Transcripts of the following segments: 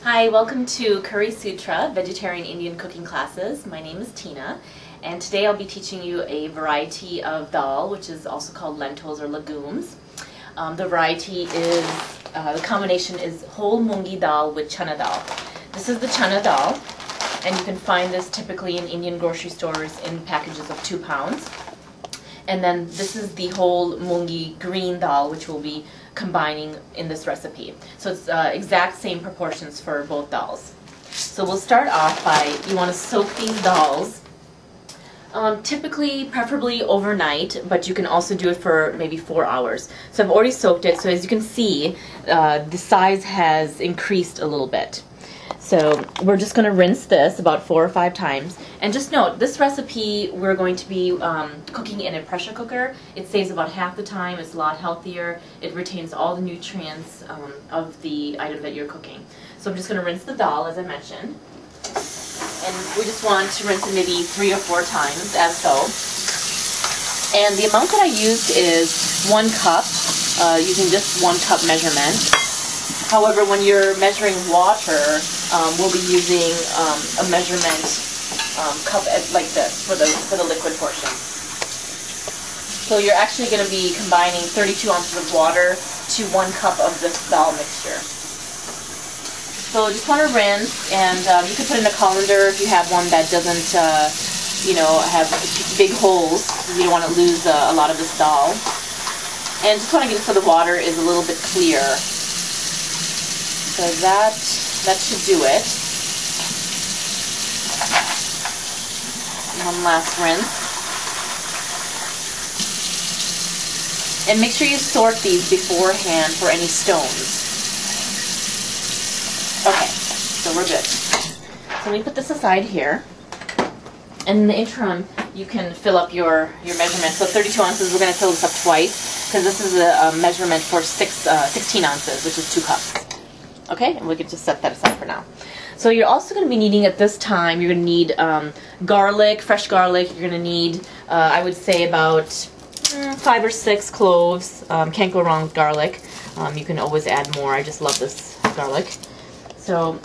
Hi, welcome to Currysutra, Vegetarian Indian Cooking Classes. My name is Tina, and today I'll be teaching you a variety of dal, which is also called lentils or legumes. The combination is whole moongi dal with chana dal. This is the chana dal, and you can find this typically in Indian grocery stores in packages of 2 pounds. And then this is the whole moongi green dal, which we'll be combining in this recipe. So it's exact same proportions for both dals. So we'll start off by, you want to soak these dals, typically, preferably overnight, but you can also do it for maybe 4 hours. So I've already soaked it, so as you can see, the size has increased a little bit. So we're just going to rinse this about 4 or 5 times. And just note, this recipe we're going to be cooking in a pressure cooker. It saves about half the time. It's a lot healthier. It retains all the nutrients of the item that you're cooking. So I'm just going to rinse the dal, as I mentioned. And we just want to rinse it maybe 3 or 4 times, as so. And the amount that I used is 1 cup, using this 1 cup measurement. However, when you're measuring water, we'll be using a measurement cup like this for the liquid portion. So you're actually going to be combining 32 ounces of water to 1 cup of this dal mixture. So just want to rinse, and you can put in a colander if you have one that doesn't, have big holes. You don't want to lose a lot of this dal. And just want to get it so the water is a little bit clear. So that should do it. One last rinse. And make sure you sort these beforehand for any stones. Okay, so we're good. So let me put this aside here. And in the interim, you can fill up your measurement. So 32 ounces, we're going to fill this up twice, because this is a measurement for 16 ounces, which is 2 cups. Okay, and we can just set that aside for now. So you're also going to be needing at this time, you're going to need garlic, fresh garlic. You're going to need, I would say, about 5 or 6 cloves. Can't go wrong with garlic. You can always add more. I just love this garlic. So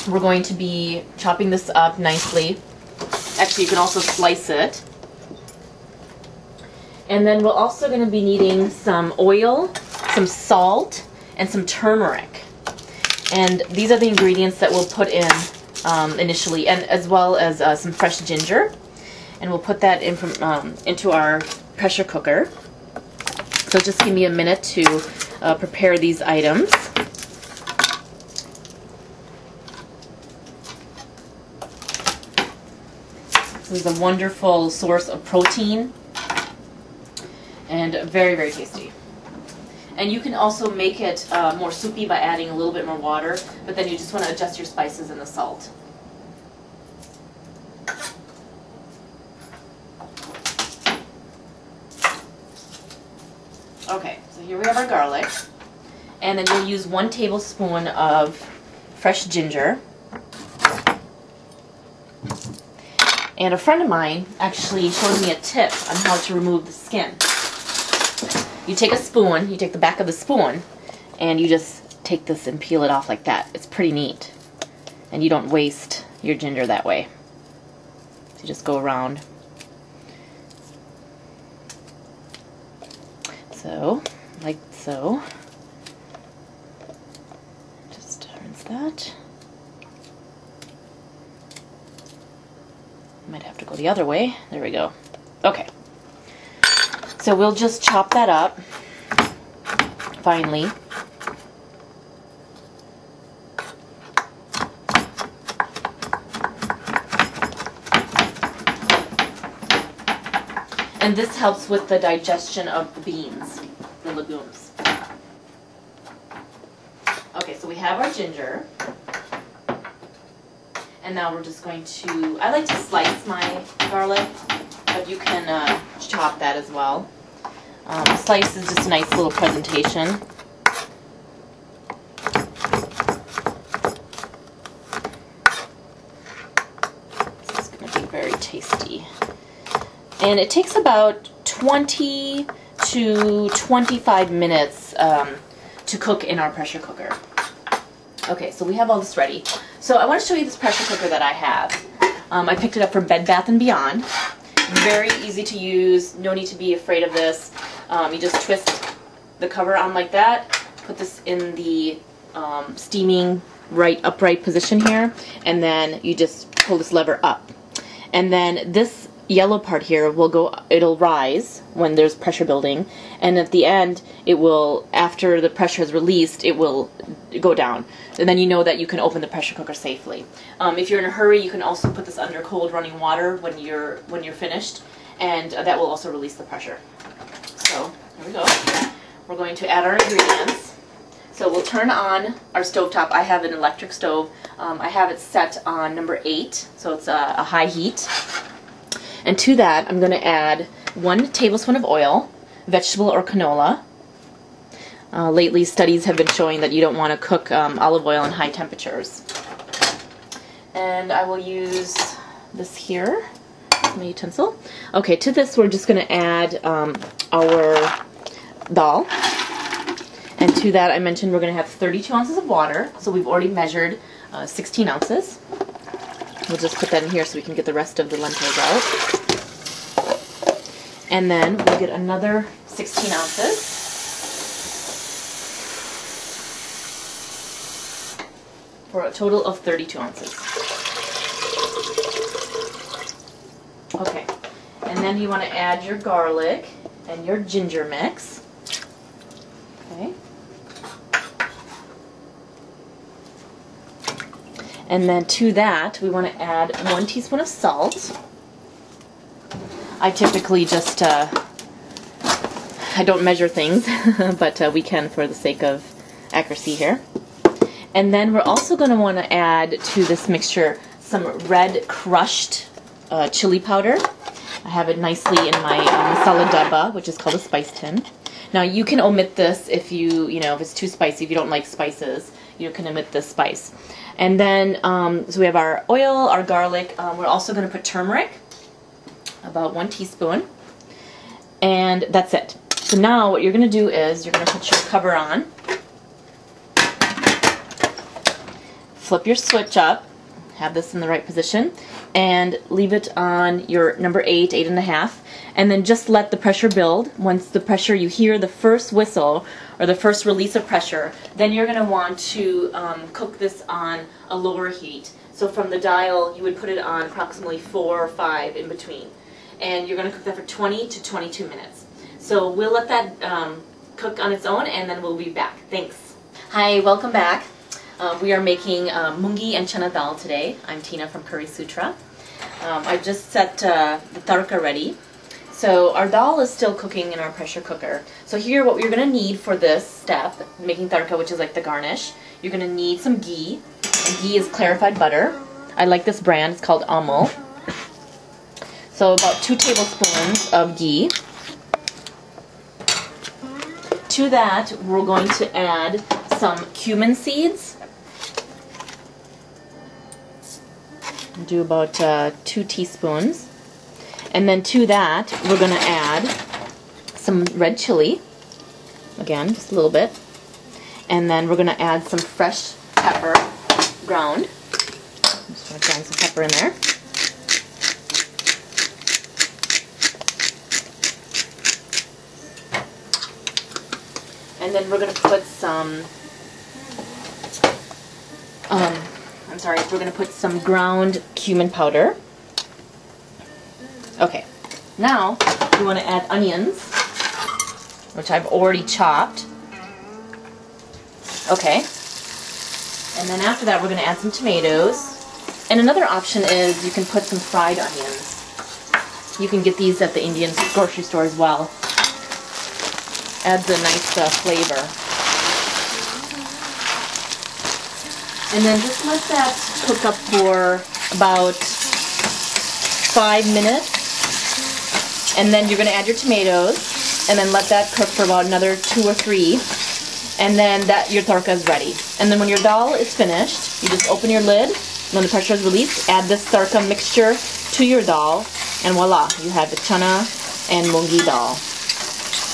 we're going to be chopping this up nicely. Actually, you can also slice it. And then we're also going to be needing some oil, some salt, and some turmeric. And these are the ingredients that we'll put in initially, and as well as some fresh ginger. And we'll put that in into our pressure cooker. So just give me a minute to prepare these items. This is a wonderful source of protein and very, very tasty. And you can also make it more soupy by adding a little bit more water, but then you just want to adjust your spices and the salt. Okay, so here we have our garlic. And then you'll use 1 tablespoon of fresh ginger. And a friend of mine actually showed me a tip on how to remove the skin. You take a spoon, you take the back of the spoon, and you just take this and peel it off like that. It's pretty neat. And you don't waste your ginger that way. So you just go around. So, like so. Just rinse that. Might have to go the other way. There we go. Okay. So we'll just chop that up finely. And this helps with the digestion of the beans, the legumes. Okay, so we have our ginger. And now we're just going to, I like to slice my garlic, but you can chop that as well. Slice is just a nice little presentation. This is going to be very tasty. And it takes about 20 to 25 minutes to cook in our pressure cooker. Okay, so we have all this ready. So I want to show you this pressure cooker that I have. I picked it up from Bed Bath & Beyond. Very easy to use, no need to be afraid of this. You just twist the cover on like that, put this in the steaming upright position here, and then you just pull this lever up. And then this yellow part here it'll rise when there's pressure building, and at the end it will, after the pressure is released, it will go down. And then you know that you can open the pressure cooker safely. If you're in a hurry, you can also put this under cold running water when you're finished, and that will also release the pressure. So here we go. We're going to add our ingredients. So we'll turn on our stovetop. I have an electric stove. I have it set on number 8, so it's a high heat. And to that, I'm going to add 1 tablespoon of oil, vegetable or canola. Lately, studies have been showing that you don't want to cook olive oil in high temperatures. And I will use this here, my utensil. Okay, to this we're just going to add our dal. And to that, I mentioned we're going to have 32 ounces of water. So we've already measured 16 ounces. We'll just put that in here so we can get the rest of the lentils out. And then we'll get another 16 ounces. For a total of 32 ounces. Okay, and then you want to add your garlic and your ginger mix. Okay. And then to that, we want to add 1 teaspoon of salt. I typically just, I don't measure things, but we can for the sake of accuracy here. And then we're also going to want to add to this mixture some red crushed chili powder. I have it nicely in my masala dabba, which is called a spice tin. Now you can omit this if if it's too spicy, if you don't like spices, you can omit this spice. And then, so we have our oil, our garlic. We're also going to put turmeric, about 1 teaspoon. And that's it. So now what you're going to do is you're going to put your cover on. Flip your switch up, have this in the right position, and leave it on your number 8, 8.5, and then just let the pressure build. Once the pressure, you hear the first whistle or the first release of pressure, then you're going to want to cook this on a lower heat. So from the dial, you would put it on approximately 4 or 5 in between. And you're going to cook that for 20 to 22 minutes. So we'll let that cook on its own, and then we'll be back. Thanks. Hi, welcome back. We are making Moongi and Channa Dal today. I'm Tina from Currysutra. I've just set the tadka ready. So our dal is still cooking in our pressure cooker. So here what you're going to need for this step, making tadka, which is like the garnish, you're going to need some ghee. And ghee is clarified butter. I like this brand. It's called Amul. So about 2 tablespoons of ghee. To that, we're going to add some cumin seeds. Do about 2 teaspoons. And then to that, we're going to add some red chili. Again, just a little bit. And then we're going to add some fresh pepper, ground. Just want to grind some pepper in there. And then we're going to put some, we're going to put some ground cumin powder. Okay, now we want to add onions, which I've already chopped. Okay, and then after that we're going to add some tomatoes. And another option is you can put some fried onions. You can get these at the Indian grocery store as well. Adds a nice flavor. And then just let that cook up for about 5 minutes. And then you're going to add your tomatoes, and then let that cook for about another 2 or 3. And then your tadka is ready. And then when your dal is finished, you just open your lid. When the pressure is released, add this tadka mixture to your dal, and voila, you have the Channa and Moongi Dal.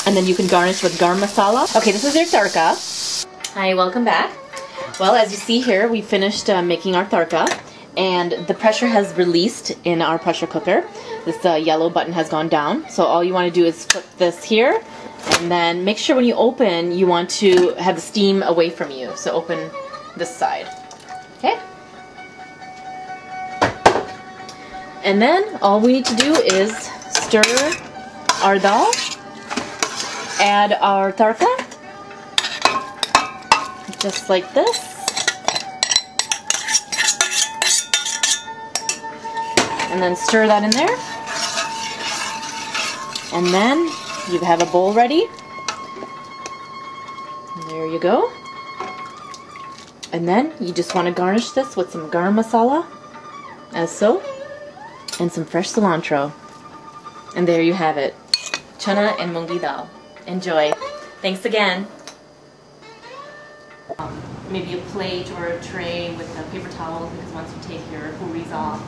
And then you can garnish with garam masala. Okay, this is your tadka. Hi, welcome back. Well, as you see here, we finished making our tarka, and the pressure has released in our pressure cooker. This yellow button has gone down, so all you want to do is flip this here, and then make sure when you open, you want to have the steam away from you. So open this side, okay? And then all we need to do is stir our dal, add our tarka, just like this. And then stir that in there. And then you have a bowl ready. And there you go. And then you just want to garnish this with some garam masala, as so, and some fresh cilantro. And there you have it. Channa and Moongi Dal. Enjoy. Thanks again. Maybe a plate or a tray with paper towels, because once you take your puris off,